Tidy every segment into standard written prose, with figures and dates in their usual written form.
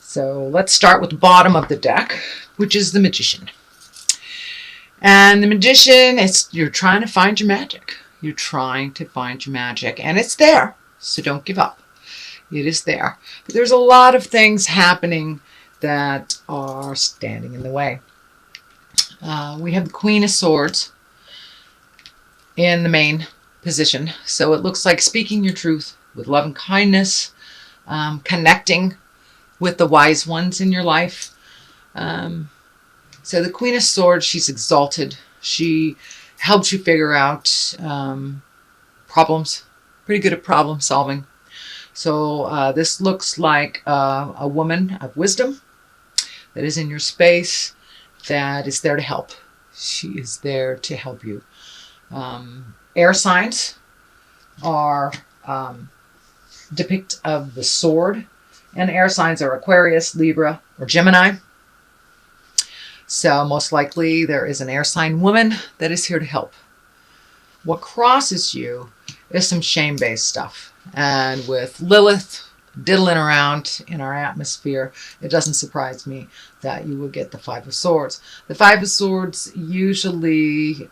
So let's start with the bottom of the deck, which is the Magician. And the Magician, you're trying to find your magic. You're trying to find your magic, and it's there, so don't give up. It is there. But there's a lot of things happening that are standing in the way. We have the Queen of Swords in the main position. So it looks like speaking your truth with love and kindness, connecting with the wise ones in your life. So the Queen of Swords, she's exalted. She helps you figure out problems. Pretty good at problem solving. So this looks like a woman of wisdom that is in your space, that is there to help. She is there to help you. Air signs are depict of the sword, and air signs are Aquarius, Libra, or Gemini. So most likely there is an air sign woman that is here to help. What crosses you is some shame-based stuff. And with Lilith diddling around in our atmosphere, it doesn't surprise me that you will get the Five of Swords. The Five of Swords, usually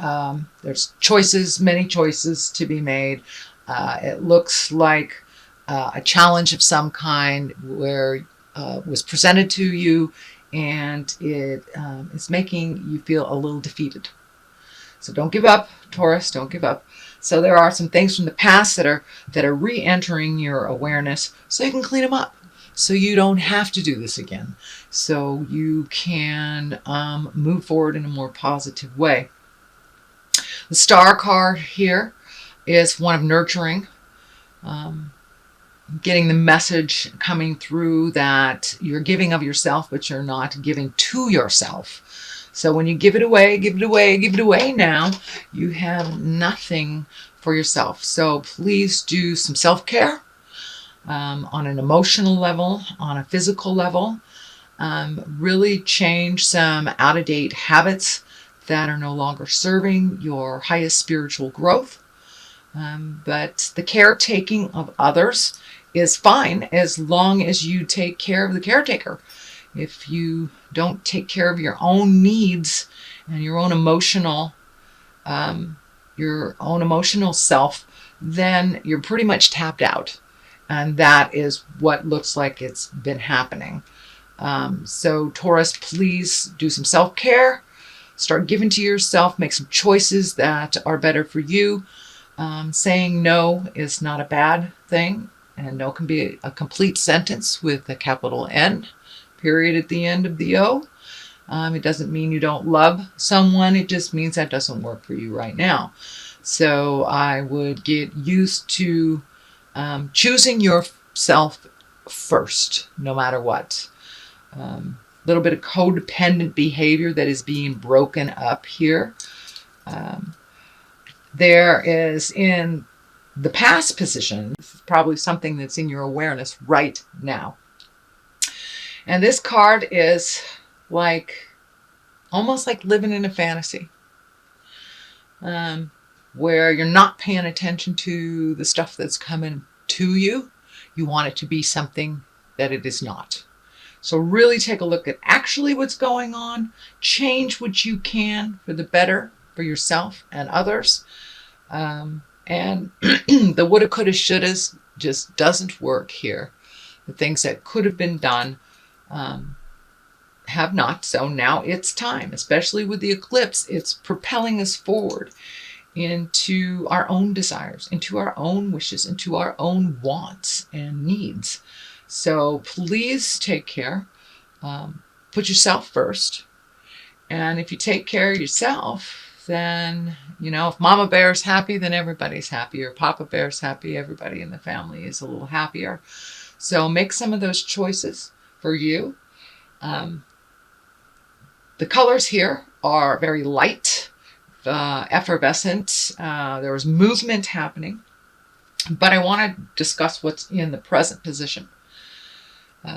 there's choices, many choices to be made. It looks like a challenge of some kind where was presented to you, and it is making you feel a little defeated. So don't give up, Taurus, don't give up. So there are some things from the past that are re-entering your awareness, so you can clean them up. So you don't have to do this again. So you can move forward in a more positive way. The Star card here is one of nurturing. Getting the message coming through that you're giving of yourself, but you're not giving to yourself. So when you give it away, give it away, give it away now, you have nothing for yourself. So please do some self-care on an emotional level, on a physical level. Really change some out-of-date habits that are no longer serving your highest spiritual growth. But the caretaking of others is fine as long as you take care of the caretaker. If you don't take care of your own needs and your own emotional self, then you're pretty much tapped out. And that is what looks like it's been happening. So Taurus, please do some self-care. Start giving to yourself. Make some choices that are better for you. Saying no is not a bad thing. And no can be a complete sentence with a capital N, period at the end of the O. It doesn't mean you don't love someone. It just means that doesn't work for you right now. So I would get used to choosing yourself first, no matter what. Little bit of codependent behavior that is being broken up here. There is in the past position, this is probably something that's in your awareness right now. And this card is like, almost like living in a fantasy. Where you're not paying attention to the stuff that's coming to you. You want it to be something that it is not. So really take a look at actually what's going on. Change what you can for the better for yourself and others. And the woulda, coulda, shouldas just doesn't work here. The things that could have been done have not. So now it's time, especially with the eclipse, it's propelling us forward into our own desires, into our own wishes, into our own wants and needs. So please take care. Put yourself first. And if you take care of yourself, then, you know, if Mama Bear's happy, then everybody's happy. Or Papa Bear's happy, everybody in the family is a little happier. So make some of those choices for you. The colors here are very light, effervescent. There was movement happening. But I want to discuss what's in the present position.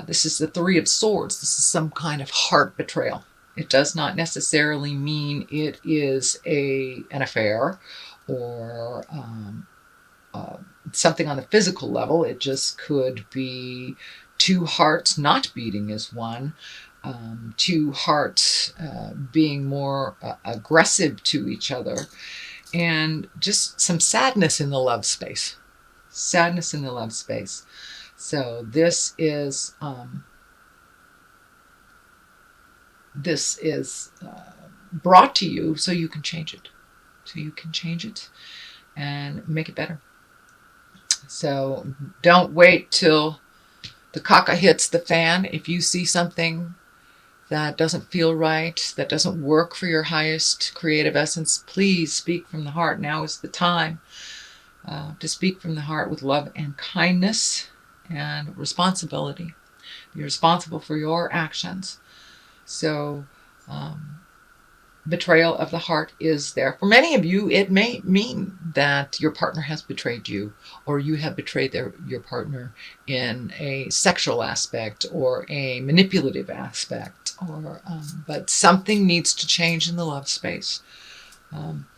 This is the Three of Swords. This is some kind of heart betrayal. It does not necessarily mean it is an affair or something on the physical level. It just could be two hearts not beating as one, two hearts being more aggressive to each other, and just some sadness in the love space. Sadness in the love space. So this is brought to you so you can change it. So you can change it and make it better. So don't wait till the caca hits the fan. If you see something that doesn't feel right, that doesn't work for your highest creative essence, please speak from the heart. Now is the time to speak from the heart with love and kindness and responsibility. You're responsible for your actions. So betrayal of the heart is there. For many of you, it may mean that your partner has betrayed you, or you have betrayed your partner in a sexual aspect or a manipulative aspect, but something needs to change in the love space.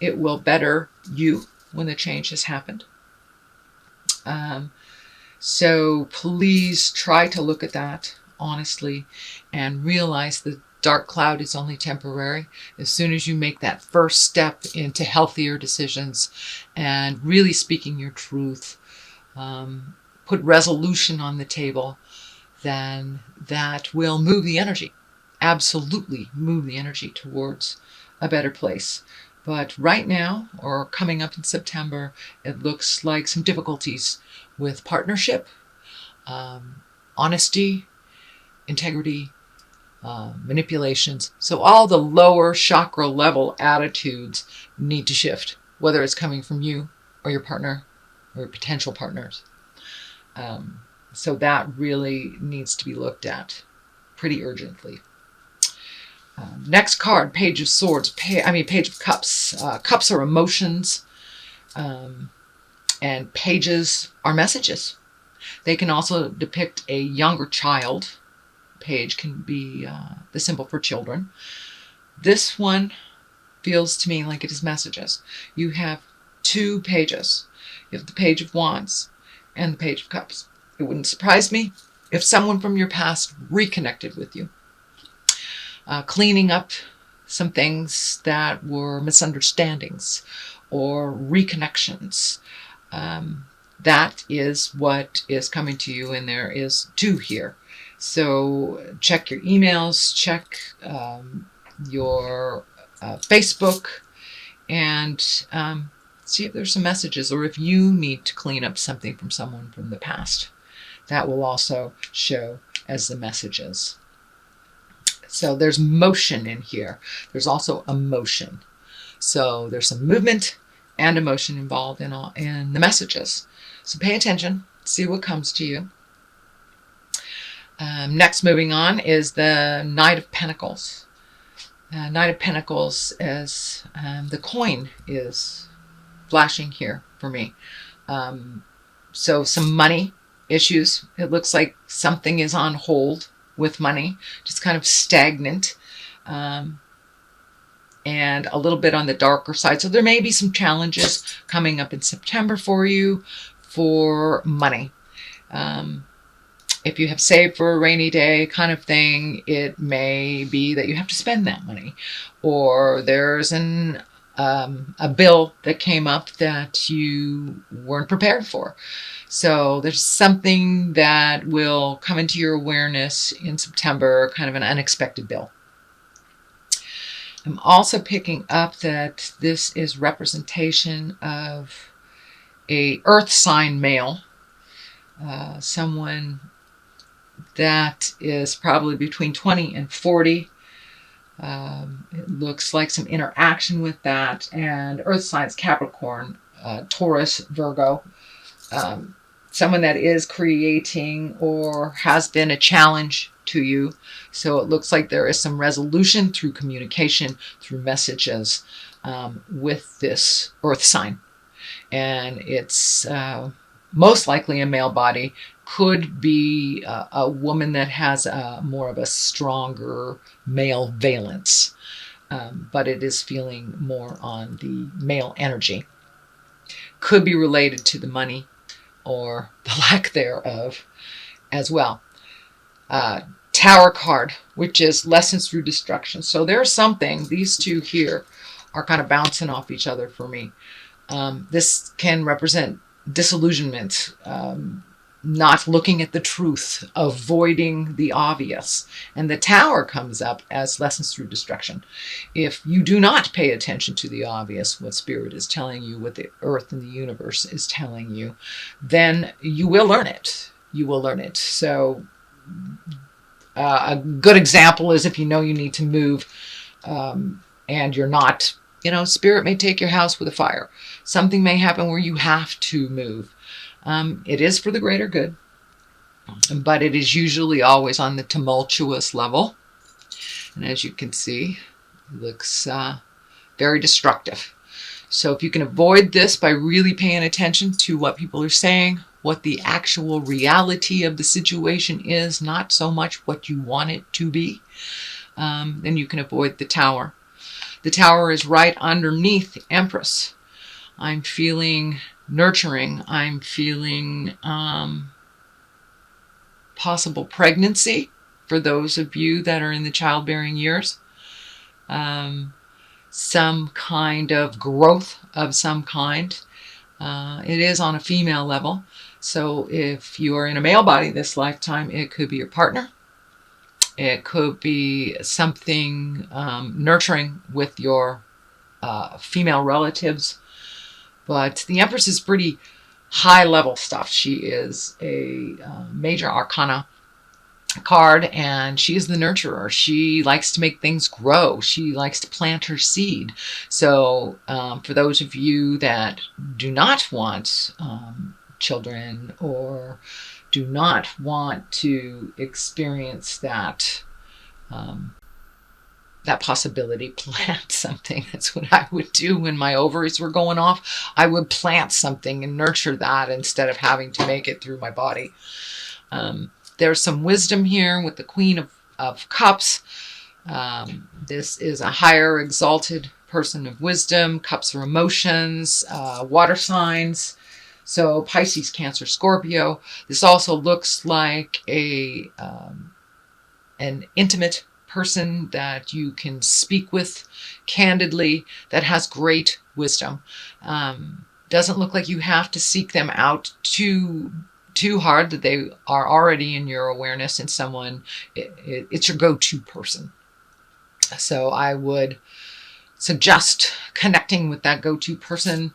It will better you when the change has happened. So please try to look at that honestly and realize that dark cloud is only temporary. As soon as you make that first step into healthier decisions and really speaking your truth, put resolution on the table, then that will move the energy. Absolutely move the energy towards a better place. But right now, or coming up in September, it looks like some difficulties with partnership, honesty, integrity, manipulations. So all the lower chakra level attitudes need to shift, whether it's coming from you or your partner or your potential partners. So that really needs to be looked at pretty urgently. Next card, Page of Swords, Page of Cups. Cups are emotions, and pages are messages. They can also depict a younger child. Page can be the symbol for children. This one feels to me like it is messages. You have two pages. You have the Page of Wands and the Page of Cups. It wouldn't surprise me if someone from your past reconnected with you. Cleaning up some things that were misunderstandings or reconnections. That is what is coming to you, and there is two here. So check your emails, check your Facebook, and see if there's some messages, or if you need to clean up something from someone from the past. That will also show as the messages. So there's motion in here. There's also emotion. So there's some movement and emotion involved in the messages. So pay attention, see what comes to you. Next, moving on, is the Knight of Pentacles. Knight of Pentacles is the coin is flashing here for me. So some money issues. It looks like something is on hold with money, just kind of stagnant, and a little bit on the darker side. So there may be some challenges coming up in September for you for money. If you have saved for a rainy day kind of thing, it may be that you have to spend that money, or there's a bill that came up that you weren't prepared for. So there's something that will come into your awareness in September, kind of an unexpected bill. I'm also picking up that this is representation of a earth sign male, someone that is probably between 20 and 40. It looks like some interaction with that, and earth signs, Capricorn, Taurus, Virgo. Someone that is creating or has been a challenge to you. So it looks like there is some resolution through communication, through messages with this earth sign. And it's most likely a male body. Could be a woman that has more of a stronger male valence. But it is feeling more on the male energy. Could be related to the money or the lack thereof as well. Tower card, which is lessons through destruction. So there's something, these two here are kind of bouncing off each other for me. This can represent disillusionment, not looking at the truth, avoiding the obvious. And the Tower comes up as lessons through destruction. If you do not pay attention to the obvious, what Spirit is telling you, what the earth and the universe is telling you, then you will learn it. You will learn it. So a good example is if you know you need to move and you're not, Spirit may take your house with a fire. Something may happen where you have to move. It is for the greater good, but it is usually always on the tumultuous level. And as you can see, it looks very destructive. So if you can avoid this by really paying attention to what people are saying, what the actual reality of the situation is, not so much what you want it to be, then you can avoid the Tower. The Tower is right underneath the Empress. I'm feeling nurturing. I'm feeling possible pregnancy for those of you that are in the childbearing years. Some kind of growth of some kind. It is on a female level. So if you are in a male body this lifetime, it could be your partner. It could be something nurturing with your female relatives. But the Empress is pretty high level stuff. She is a major arcana card, and she is the nurturer. She likes to make things grow. She likes to plant her seed. So for those of you that do not want children or do not want to experience that that possibility, plant something. That's what I would do when my ovaries were going off. I would plant something and nurture that instead of having to make it through my body. There's some wisdom here with the Queen of Cups. This is a higher exalted person of wisdom. Cups are emotions, water signs. So Pisces, Cancer, Scorpio. This also looks like an intimate person that you can speak with candidly, that has great wisdom. Doesn't look like you have to seek them out too hard, that they are already in your awareness, and someone, it's your go-to person. So I would suggest connecting with that go-to person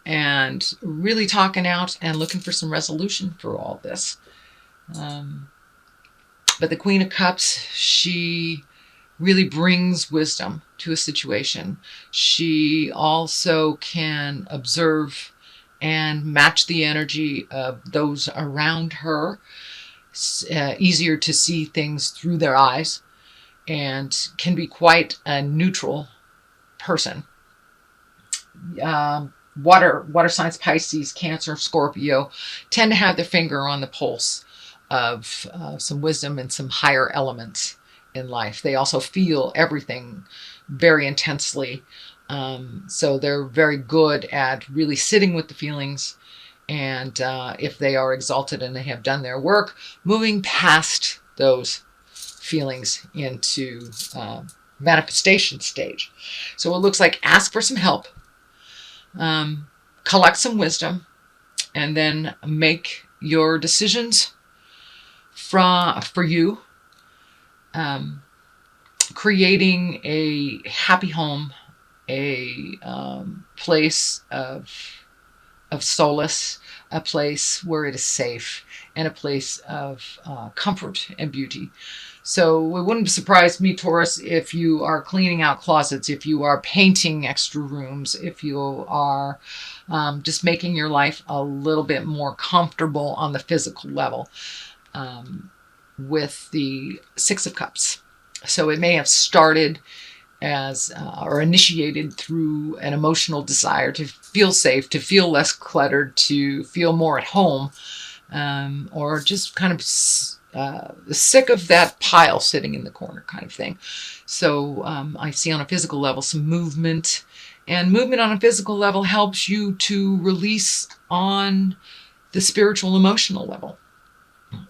and really talking out and looking for some resolution for all this. But the Queen of Cups, she really brings wisdom to a situation. She also can observe and match the energy of those around her. It's easier to see things through their eyes, and can be quite a neutral person. Water signs, Pisces, Cancer, Scorpio, tend to have their finger on the pulse of some wisdom and some higher elements in life. They also feel everything very intensely. So they're very good at really sitting with the feelings. And if they are exalted and they have done their work, moving past those feelings into manifestation stage. So it looks like ask for some help, collect some wisdom, and then make your decisions for you, creating a happy home, a place of solace, a place where it is safe, and a place of comfort and beauty. So it wouldn't surprise me, Taurus, if you are cleaning out closets, if you are painting extra rooms, if you are just making your life a little bit more comfortable on the physical level with the Six of Cups. So it may have started as or initiated through an emotional desire to feel safe, to feel less cluttered, to feel more at home, or just kind of sick of that pile sitting in the corner kind of thing. So I see on a physical level some movement, and movement on a physical level helps you to release on the spiritual emotional level.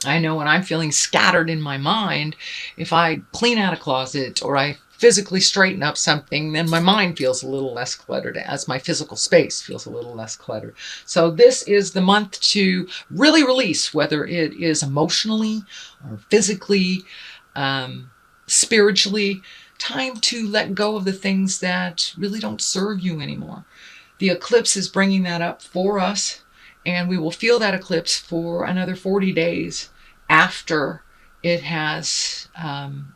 I know when I'm feeling scattered in my mind, if I clean out a closet or I physically straighten up something, then my mind feels a little less cluttered as my physical space feels a little less cluttered. So this is the month to really release, whether it is emotionally or physically, spiritually, time to let go of the things that really don't serve you anymore. The eclipse is bringing that up for us, and we will feel that eclipse for another 40 days after it has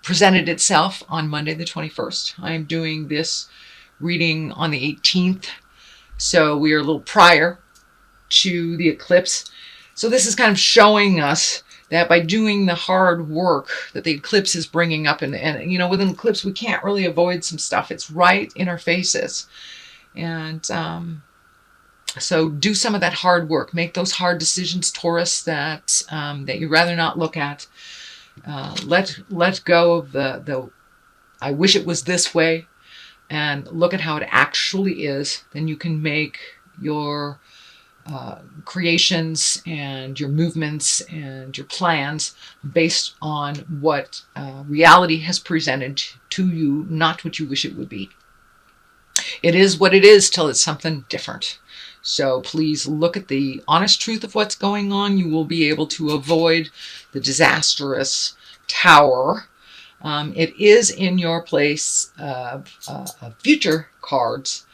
presented itself on Monday the 21st. I am doing this reading on the 18th, so we are a little prior to the eclipse. So this is kind of showing us that by doing the hard work that the eclipse is bringing up, and you know, with an eclipse, we can't really avoid some stuff. It's right in our faces. And so do some of that hard work. Make those hard decisions, Taurus, that that you'd rather not look at. Let go of the I wish it was this way, and look at how it actually is. Then you can make your creations and your movements and your plans based on what reality has presented to you, not what you wish it would be. It is what it is till it's something different. So please look at the honest truth of what's going on. You will be able to avoid the disastrous tower. It is in your place of future cards,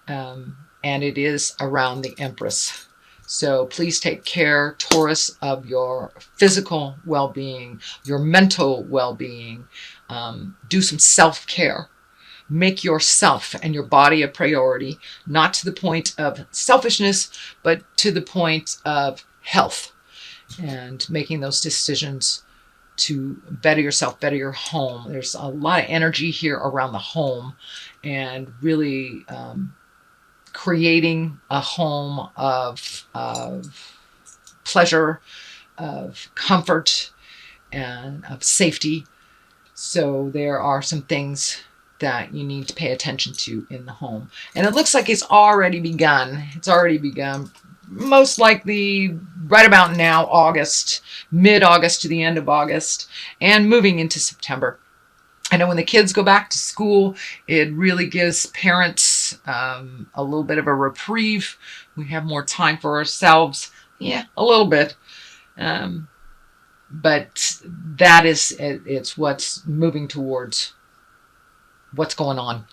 and it is around the Empress. So please take care, Taurus, of your physical well-being, your mental well-being. Do some self-care. Make yourself and your body a priority, not to the point of selfishness, but to the point of health, and making those decisions to better yourself, better your home. There's a lot of energy here around the home, and really creating a home of pleasure, of comfort, and of safety. So there are some things that you need to pay attention to in the home. And it looks like it's already begun. It's already begun, most likely right about now, August, mid-August to the end of August, and moving into September. I know when the kids go back to school, it really gives parents a little bit of a reprieve. We have more time for ourselves. Yeah, a little bit. But that is, it's what's moving towards what's going on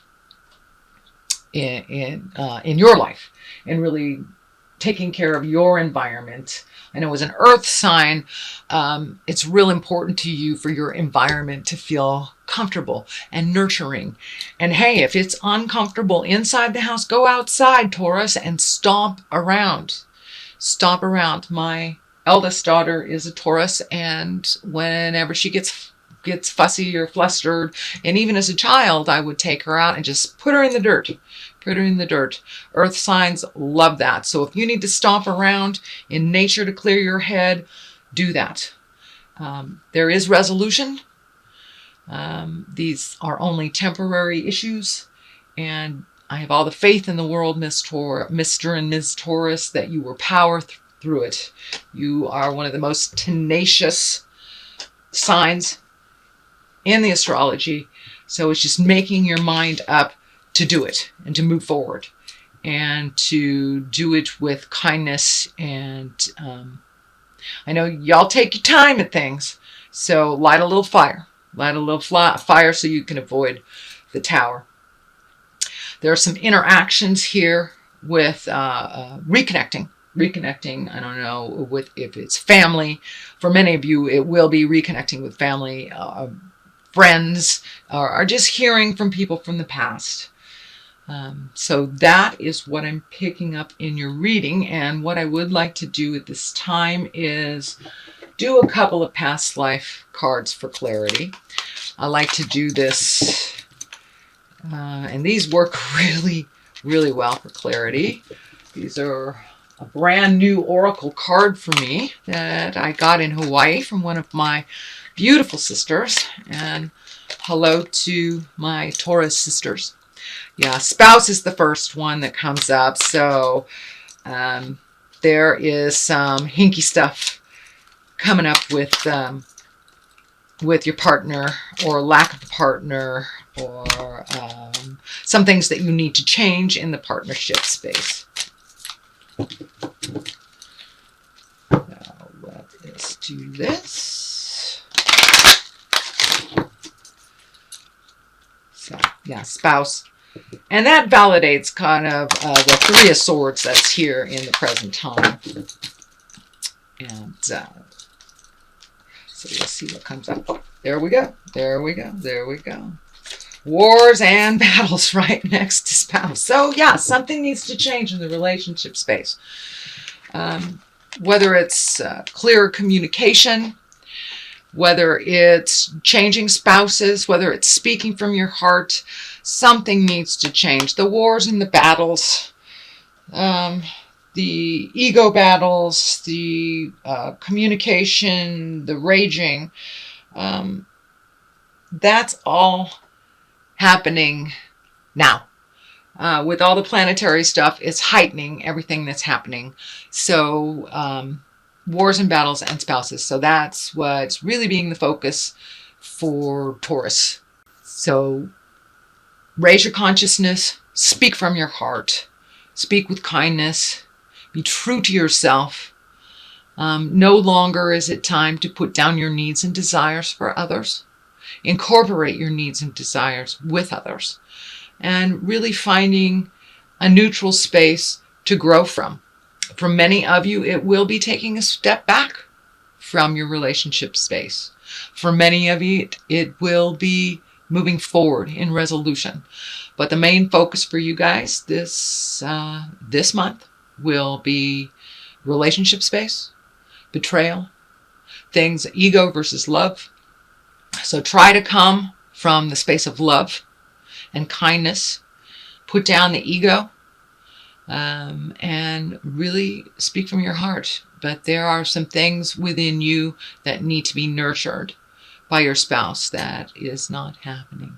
in your life, and really taking care of your environment. I know as an earth sign, it's real important to you for your environment to feel comfortable and nurturing. And hey, if it's uncomfortable inside the house, go outside, Taurus, and stomp around. Stomp around. My eldest daughter is a Taurus, and whenever she gets fussy or flustered, and even as a child, I would take her out and just put her in the dirt. Put her in the dirt. Earth signs love that. So if you need to stomp around in nature to clear your head, do that. There is resolution. These are only temporary issues, and I have all the faith in the world, Mr. and Ms. Taurus, that you will power through it. You are one of the most tenacious signs in the astrology. So it's just making your mind up to do it and to move forward and to do it with kindness. And I know y'all take your time at things. So light a little fire. Light a little fire so you can avoid the tower. There are some interactions here with reconnecting. I don't know if it's family. For many of you, it will be reconnecting with family, friends, or just hearing from people from the past. So that is what I'm picking up in your reading. And what I would like to do at this time is do a couple of past life cards for clarity. I like to do this, and these work really, really well for clarity. These are a brand new oracle card for me that I got in Hawaii from one of my beautiful sisters. And hello to my Taurus sisters. Yeah, spouse is the first one that comes up. So there is some hinky stuff coming up with your partner, or lack of a partner, or some things that you need to change in the partnership space. Now let's do this. So, yeah, spouse. And that validates kind of the Three of Swords that's here in the present time. And so let's see what comes up. Oh, there we go. There we go. There we go. Wars and battles right next to spouse. So yeah, something needs to change in the relationship space. Whether it's clearer communication, whether it's changing spouses, whether it's speaking from your heart, something needs to change. The wars and the battles, the ego battles, the communication, the raging, that's all happening now. With all the planetary stuff, it's heightening everything that's happening. So wars and battles and spouses. So that's what's really being the focus for Taurus. So raise your consciousness, speak from your heart, speak with kindness, be true to yourself. No longer is it time to put down your needs and desires for others. Incorporate your needs and desires with others, and really finding a neutral space to grow from. For many of you, it will be taking a step back from your relationship space. For many of you, it will be moving forward in resolution. But the main focus for you guys this month will be relationship space, betrayal, things, ego versus love. So try to come from the space of love and kindness. Put down the ego and really speak from your heart. But there are some things within you that need to be nurtured by your spouse that is not happening.